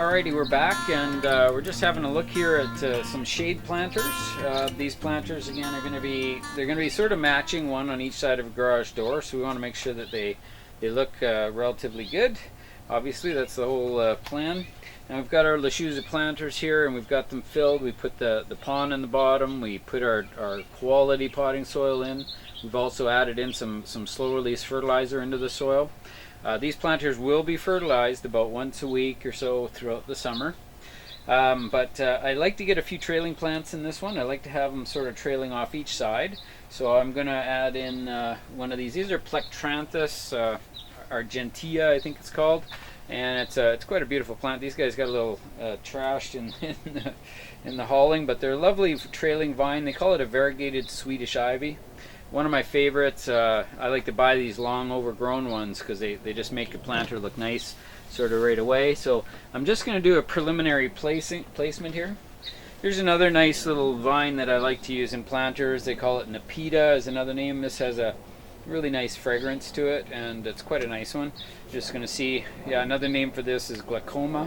Alrighty, we're back, and we're just having a look here at some shade planters. These planters again are going to be sort of matching, one on each side of a garage door, so we want to make sure that they look relatively good. Obviously that's the whole plan. Now we've got our Lechuza planters here, and we've got them filled. We put the pond in the bottom, we put our quality potting soil in. We've also added in some slow release fertilizer into the soil. These planters will be fertilized about once a week or so throughout the summer. But I like to get a few trailing plants in this one. I like to have them sort of trailing off each side. So I'm going to add in one of these. These are Plectranthus argenteus, I think it's called. And it's quite a beautiful plant. These guys got a little trashed in the hauling, but they're a lovely trailing vine. They call it a variegated Swedish ivy. One of my favorites. I like to buy these long overgrown ones because they just make a planter look nice sort of right away. So I'm just going to do a preliminary placement here. Here's another nice little vine that I like to use in planters. They call it Nepeta is another name. This has a really nice fragrance to it, and it's quite a nice one. Just going to see, yeah, another name for this is Glechoma,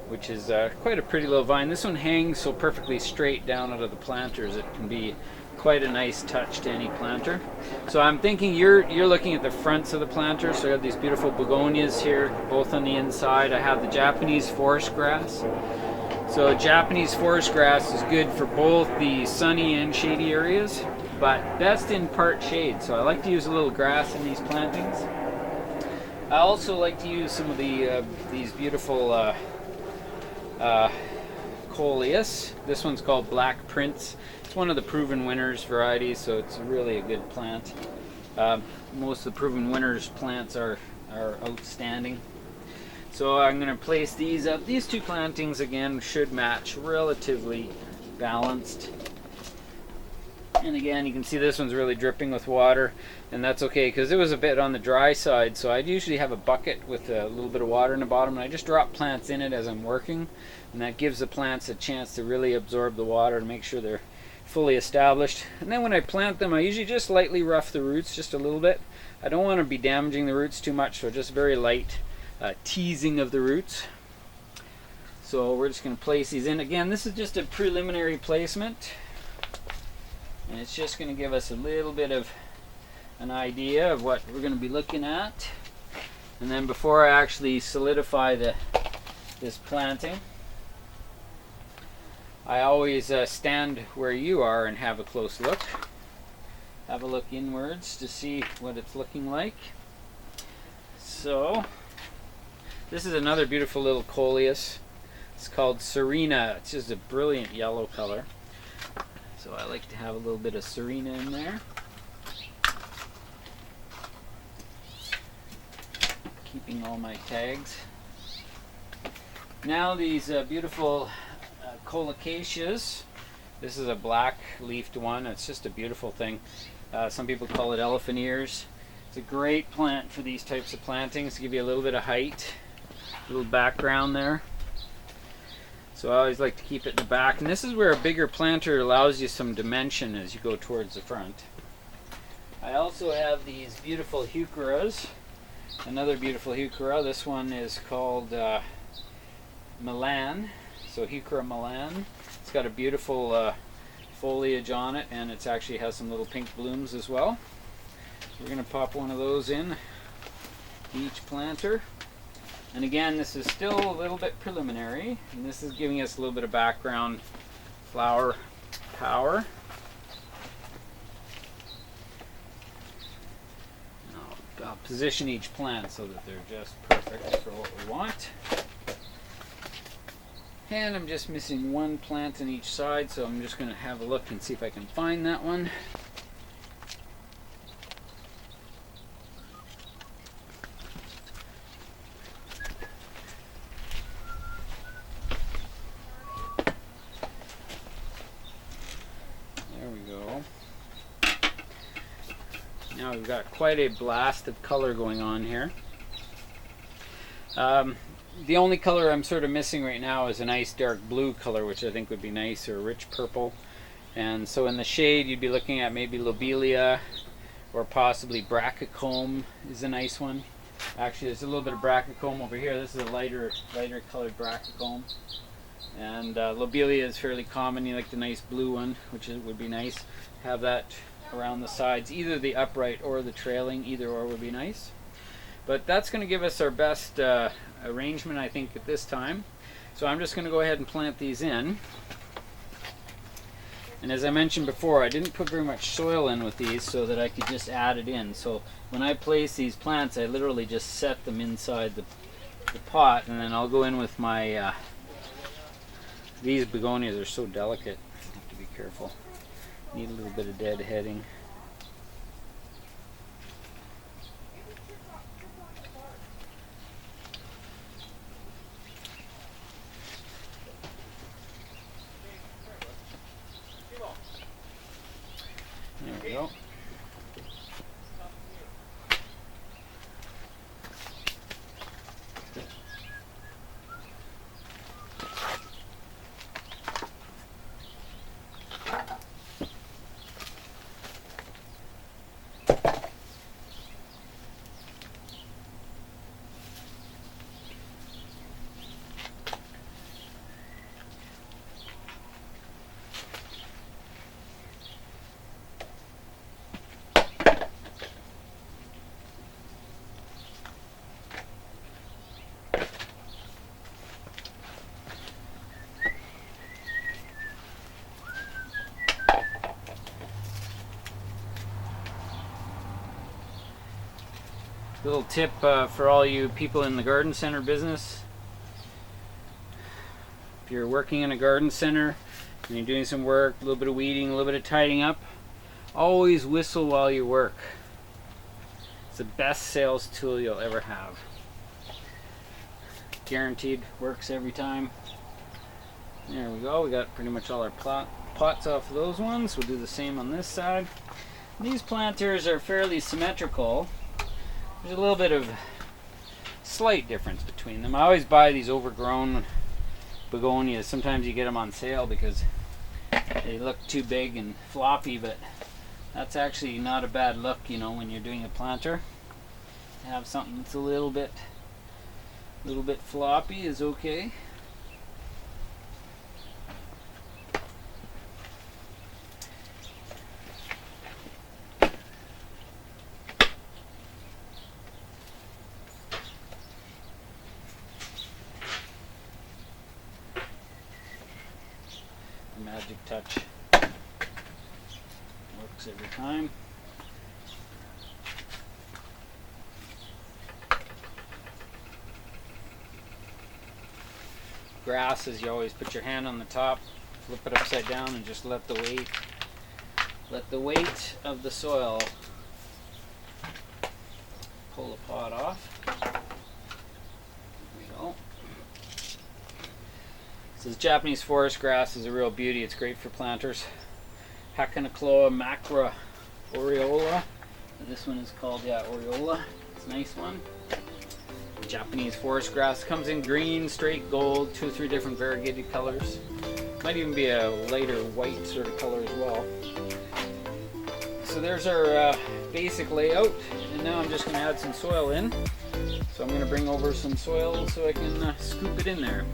which is quite a pretty little vine. This one hangs so perfectly straight down out of the planters. It can be quite a nice touch to any planter. So I'm thinking you're looking at the fronts of the planter. So I have these beautiful begonias here, both on the inside. I have the Japanese forest grass. So Japanese forest grass is good for both the sunny and shady areas, but best in part shade. So I like to use a little grass in these plantings. I also like to use some of these beautiful Coleus. This one's called Black Prince. It's one of the proven winners varieties, so it's really a good plant. Most of the proven winners plants are outstanding. So I'm going to place these up. These two plantings again should match, relatively balanced. And again, you can see this one's really dripping with water, and that's okay because it was a bit on the dry side. So I'd usually have a bucket with a little bit of water in the bottom, and I just drop plants in it as I'm working, and that gives the plants a chance to really absorb the water to make sure they're fully established. And then when I plant them, I usually just lightly rough the roots just a little bit. I don't want to be damaging the roots too much, so just very light teasing of the roots. So we're just going to place these in. Again, this is just a preliminary placement, and it's just going to give us a little bit of an idea of what we're going to be looking at. And then before I actually solidify this planting, I always stand where you are and have a close look. Have a look inwards to see what it's looking like. So this is another beautiful little Coleus. It's called Serena. It's just a brilliant yellow color. So I like to have a little bit of Serena in there. Keeping all my tags. Now these beautiful Colocasias. This is a black leafed one. It's just a beautiful thing. Some people call it elephant ears. It's a great plant for these types of plantings to give you a little bit of height, a little background there. So I always like to keep it in the back. And this is where a bigger planter allows you some dimension as you go towards the front. I also have these beautiful Heucheras. Another beautiful Heuchera. This one is called Milan. So Heuchera Milan. It's got a beautiful foliage on it, and it actually has some little pink blooms as well. We're going to pop one of those in each planter. And again, this is still a little bit preliminary, and this is giving us a little bit of background flower power. I'll position each plant so that they're just perfect for what we want. And I'm just missing one plant on each side, so I'm just going to have a look and see if I can find that one. There we go. Now we've got quite a blast of color going on here. The only color I'm sort of missing right now is a nice dark blue color, which I think would be nice, or a rich purple. And so in the shade you'd be looking at maybe lobelia, or possibly Brachycome is a nice one. Actually, there's a little bit of Brachycome over here. This is a lighter colored Brachycome. And lobelia is fairly common. You like the nice blue one, which would be nice. Have that around the sides, either the upright or the trailing, either or would be nice. But that's going to give us our best arrangement, I think, at this time. So I'm just going to go ahead and plant these in. And as I mentioned before, I didn't put very much soil in with these so that I could just add it in. So when I place these plants, I literally just set them inside the pot, and then I'll go in with my these begonias are so delicate. I have to be careful. Need a little bit of deadheading. There we go. Little tip for all you people in the garden center business. If you're working in a garden center and you're doing some work, a little bit of weeding, a little bit of tidying up, always whistle while you work. It's the best sales tool you'll ever have. Guaranteed, works every time. There we go, we got pretty much all our pots off of those ones. We'll do the same on this side. These planters are fairly symmetrical. There's a little bit of slight difference between them. I always buy these overgrown begonias. Sometimes you get them on sale because they look too big and floppy, but that's actually not a bad look, you know, when you're doing a planter. To have something that's a little bit floppy is okay. Magic touch works every time. Grass is, you always put your hand on the top, flip it upside down, and just let the weight of the soil pull the pot off. There we go. This Japanese forest grass is a real beauty. It's great for planters. Hakonechloa macra Aureola. This one is called, yeah, Aureola. It's a nice one. Japanese forest grass comes in green, straight gold, 2 or 3 different variegated colors. Might even be a lighter white sort of color as well. So there's our basic layout, and now I'm just going to add some soil in. So I'm going to bring over some soil so I can scoop it in there.